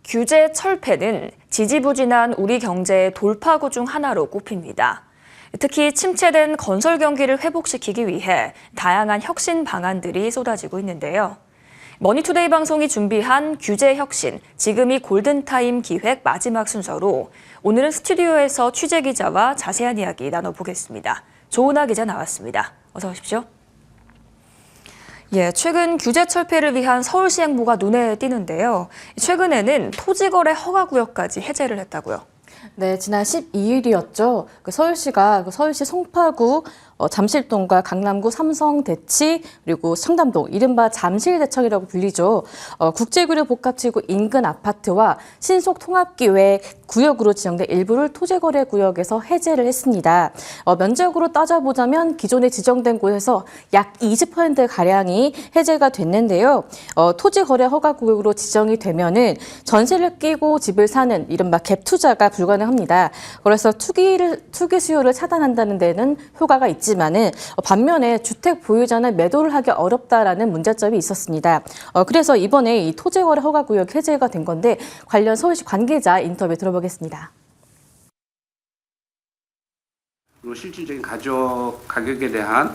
규제 철폐는 지지부진한 우리 경제의 돌파구 중 하나로 꼽힙니다. 특히 침체된 건설 경기를 회복시키기 위해 다양한 혁신 방안들이 쏟아지고 있는데요. 머니투데이 방송이 준비한 규제 혁신, 지금이 골든타임 기획 마지막 순서로 오늘은 스튜디오에서 취재 기자와 자세한 이야기 나눠보겠습니다. 조은하 기자 나왔습니다. 어서 오십시오. 최근 규제 철폐를 위한 서울시 행보가 눈에 띄는데요. 최근에는 토지거래 허가구역까지 해제를 했다고요. 네, 지난 12일이었죠. 서울시가 서울시 송파구 잠실동과 강남구 삼성대치 그리고 청담동, 이른바 잠실대청이라고 불리죠. 국제교류 복합지구 인근 아파트와 신속통합기획 구역으로 지정된 일부를 토지거래 구역에서 해제를 했습니다. 면적으로 따져보자면 기존에 지정된 곳에서 약 20%가량이 해제가 됐는데요. 토지거래 허가구역으로 지정이 되면은 전세를 끼고 집을 사는 이른바 갭투자가 불가능합니다. 그래서 투기 수요를 차단한다는 데는 효과가 있지만은 반면에 주택 보유자는 매도를 하기 어렵다라는 문제점이 있었습니다. 그래서 이번에 이 토지거래 허가구역 해제가 된 건데 관련 서울시 관계자 인터뷰 들어보겠습니다. 실질적인 가격에 대한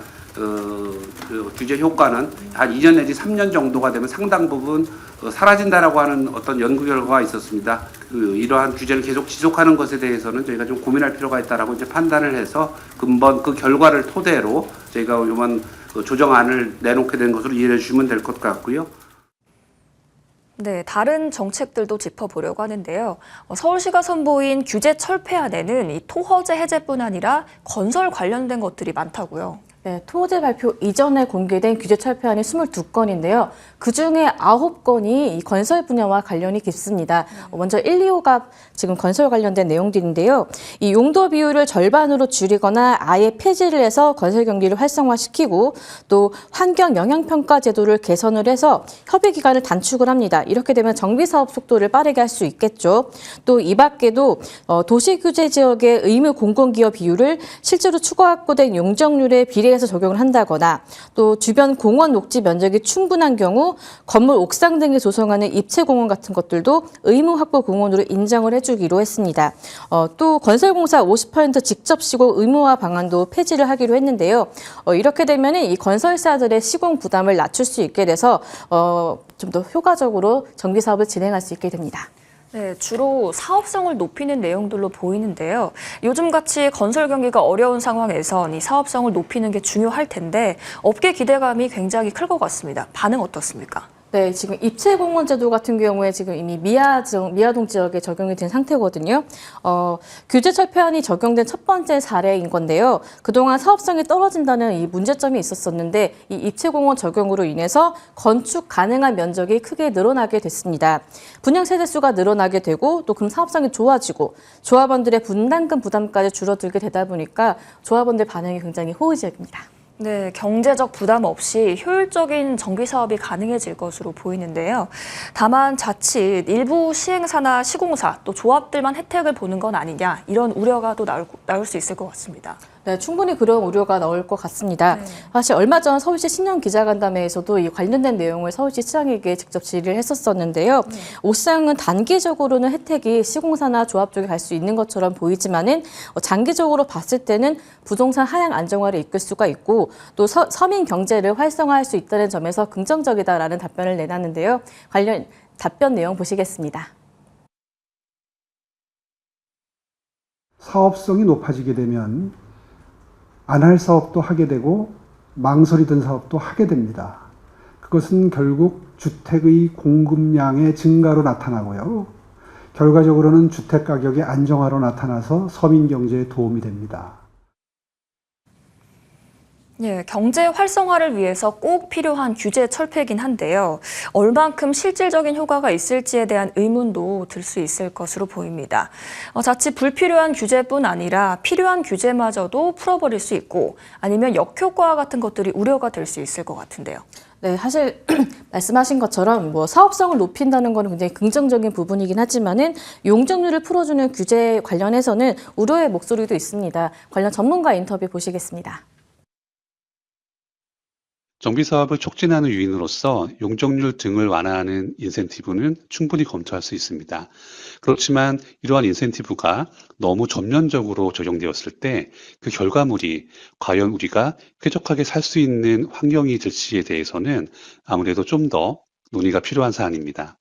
규제 효과는 한 2년 내지 3년 정도가 되면 상당 부분 사라진다라고 하는 어떤 연구 결과가 있었습니다. 이러한 규제를 계속 지속하는 것에 대해서는 저희가 좀 고민할 필요가 있다라고 이제 판단을 해서 근본 그 결과를 토대로 저희가 이번 조정안을 내놓게 된 것으로 이해해 주시면 될 것 같고요. 네, 다른 정책들도 짚어보려고 하는데요. 서울시가 선보인 규제 철폐안에는 이 토허제 해제뿐 아니라 건설 관련된 것들이 많다고요. 네, 토호제 발표 이전에 공개된 규제 철폐안이 22건인데요. 그중에 9건이 이 건설 분야와 관련이 깊습니다. 먼저 1, 2호가 지금 건설 관련된 내용들인데요. 이 용도 비율을 절반으로 줄이거나 아예 폐지를 해서 건설 경기를 활성화시키고 또 환경 영향평가 제도를 개선을 해서 협의 기간을 단축을 합니다. 이렇게 되면 정비 사업 속도를 빠르게 할 수 있겠죠. 또 이 밖에도 도시 규제 지역의 의무 공공기여 비율을 실제로 추가 확보된 용적률에 비례해서 적용을 한다거나 또 주변 공원 녹지 면적이 충분한 경우 건물 옥상 등에 조성하는 입체 공원 같은 것들도 의무 확보 공원으로 인정을 해주기로 했습니다. 또 건설공사 50% 직접 시공 의무화 방안도 폐지를 하기로 했는데요. 이렇게 되면 이 건설사들의 시공 부담을 낮출 수 있게 돼서 좀 더 효과적으로 정비 사업을 진행할 수 있게 됩니다. 네, 주로 사업성을 높이는 내용들로 보이는데요. 요즘같이 건설 경기가 어려운 상황에선 이 사업성을 높이는 게 중요할 텐데 업계 기대감이 굉장히 클 것 같습니다. 반응 어떻습니까? 네, 지금 입체공원 제도 같은 경우에 지금 이미 미아동 지역에 적용이 된 상태거든요. 규제 철폐안이 적용된 첫 번째 사례인 건데요. 그동안 사업성이 떨어진다는 이 문제점이 있었었는데 이 입체공원 적용으로 인해서 건축 가능한 면적이 크게 늘어나게 됐습니다. 분양 세대 수가 늘어나게 되고 또 그럼 사업성이 좋아지고 조합원들의 분담금 부담까지 줄어들게 되다 보니까 조합원들 반응이 굉장히 호의적입니다. 네, 경제적 부담 없이 효율적인 정비 사업이 가능해질 것으로 보이는데요. 다만 자칫 일부 시행사나 시공사 또 조합들만 혜택을 보는 건 아니냐 이런 우려가 또 나올 수 있을 것 같습니다. 네, 충분히 그런 우려가 나올 것 같습니다. 네. 사실 얼마 전 서울시 신년 기자간담회에서도 이 관련된 내용을 서울시 시장에게 직접 질의를 했었었는데요. 옷상은 단기적으로는 혜택이 시공사나 조합 쪽에 갈 수 있는 것처럼 보이지만은 장기적으로 봤을 때는 부동산 하향 안정화를 이끌 수가 있고 또 서민 경제를 활성화할 수 있다는 점에서 긍정적이다라는 답변을 내놨는데요. 관련 답변 내용 보시겠습니다. 사업성이 높아지게 되면 안 할 사업도 하게 되고 망설이던 사업도 하게 됩니다. 그것은 결국 주택의 공급량의 증가로 나타나고요. 결과적으로는 주택 가격의 안정화로 나타나서 서민 경제에 도움이 됩니다. 예, 경제 활성화를 위해서 꼭 필요한 규제 철폐이긴 한데요. 얼만큼 실질적인 효과가 있을지에 대한 의문도 들 수 있을 것으로 보입니다. 자칫 불필요한 규제뿐 아니라 필요한 규제마저도 풀어버릴 수 있고 아니면 역효과 같은 것들이 우려가 될 수 있을 것 같은데요. 네, 사실 말씀하신 것처럼 사업성을 높인다는 것은 굉장히 긍정적인 부분이긴 하지만은 용적률을 풀어주는 규제 관련해서는 우려의 목소리도 있습니다. 관련 전문가 인터뷰 보시겠습니다. 정비 사업을 촉진하는 요인으로서 용적률 등을 완화하는 인센티브는 충분히 검토할 수 있습니다. 그렇지만 이러한 인센티브가 너무 전면적으로 적용되었을 때 그 결과물이 과연 우리가 쾌적하게 살 수 있는 환경이 될지에 대해서는 아무래도 좀 더 논의가 필요한 사안입니다.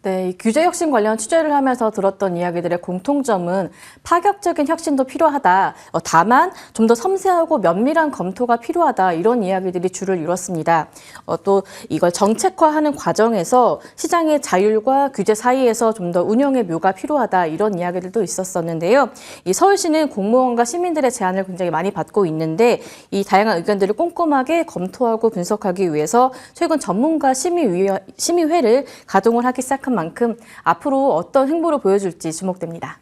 네, 이 규제 혁신 관련 취재를 하면서 들었던 이야기들의 공통점은 파격적인 혁신도 필요하다. 다만 좀 더 섬세하고 면밀한 검토가 필요하다. 이런 이야기들이 주를 이뤘습니다. 또 이걸 정책화하는 과정에서 시장의 자율과 규제 사이에서 좀 더 운영의 묘가 필요하다. 이런 이야기들도 있었었는데요. 이 서울시는 공무원과 시민들의 제안을 굉장히 많이 받고 있는데 이 다양한 의견들을 꼼꼼하게 검토하고 분석하기 위해서 최근 전문가 심의회를 가동을 하기 시작한 만큼 앞으로 어떤 행보를 보여줄지 주목됩니다.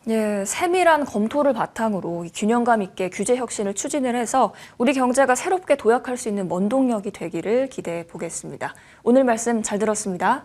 예, 세밀한 검토를 바탕으로 균형감 있게 규제 혁신을 추진을 해서 우리 경제가 새롭게 도약할 수 있는 원동력이 되기를 기대해 보겠습니다. 오늘 말씀 잘 들었습니다.